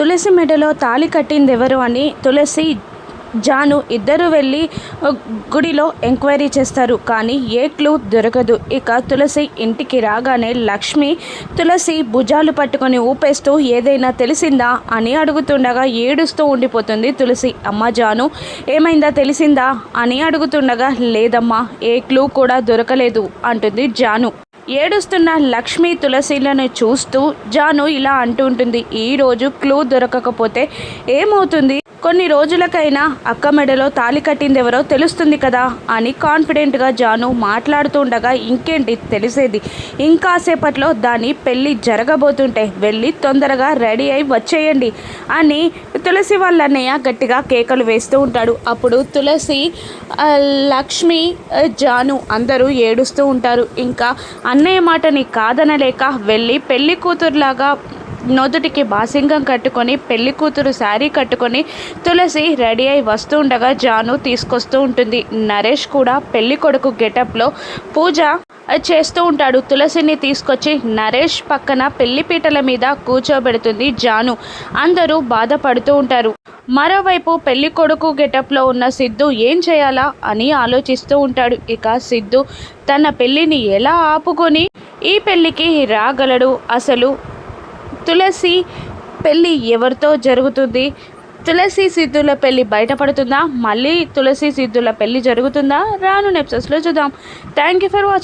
తులసి మెడలో తాళి కట్టిందెవరు అని తులసి, జాను ఇద్దరు వెళ్ళి గుడిలో ఎంక్వైరీ చేస్తారు. కానీ ఏ క్లూ దొరకదు. ఇక తులసి ఇంటికి రాగానే లక్ష్మి తులసి భుజాలు పట్టుకొని ఊపేస్తూ ఏదైనా తెలిసిందా అని అడుగుతుండగా ఏడుస్తూ ఉండిపోతుంది తులసి. అమ్మ జాను, ఏమైందా, తెలిసిందా అని అడుగుతుండగా లేదమ్మా, ఏ క్లూ కూడా దొరకలేదు అంటుంది జాను. ఏడుస్తున్న లక్ష్మి తులసిలను చూస్తూ జాను ఇలా అంటుంటుంది, ఈరోజు క్లూ దొరకకపోతే ఏమవుతుంది, కొన్ని రోజులకైనా అక్క మెడలో తాళి కట్టిందెవరో తెలుస్తుంది కదా అని కాన్ఫిడెంట్గా జాను మాట్లాడుతుండగా ఇంకేంటి తెలిసేది, ఇంకాసేపట్లో దాని పెళ్ళి జరగబోతుంటే వెళ్ళి తొందరగా రెడీ అయి వచ్చేయండి అని తులసి వాళ్ళ అన్నయ్య గట్టిగా కేకలు వేస్తూ ఉంటాడు. అప్పుడు తులసి, లక్ష్మి, జాను అందరూ ఏడుస్తూ ఉంటారు. ఇంకా అన్నయ్య మాటని కాదనలేక వెళ్ళి పెళ్లి కూతురులాగా నొదుటికి బాసింగం కట్టుకొని పెళ్లి కూతురు శారీ కట్టుకొని తులసి రెడీ అయి వస్తూ ఉండగా జాను తీసుకొస్తూ ఉంటుంది. నరేష్ కూడా పెళ్లి కొడుకు గెటప్లో పూజ చేస్తూ ఉంటాడు. తులసిని తీసుకొచ్చి నరేష్ పక్కన పెళ్లిపీటల మీద కూర్చోబెడుతుంది జాను. అందరూ బాధపడుతూ ఉంటారు. మరోవైపు పెళ్లి కొడుకు గెటప్లో ఉన్న సిద్ధు ఏం చేయాలా అని ఆలోచిస్తూ ఉంటాడు. ఇక సిద్ధు తన పెళ్లిని ఎలా ఆపుకొని ఈ పెళ్లికి రాగలడు, అసలు తులసి పెళ్ళి ఎవరితో జరుగుతుంది, తులసి సిద్ధుల పెళ్ళి బయటపడుతుందా, మళ్ళీ తులసి సిద్ధుల పెళ్ళి జరుగుతుందా, రాను ఎపిసోడ్స్లో చూద్దాం. Thank you for watching.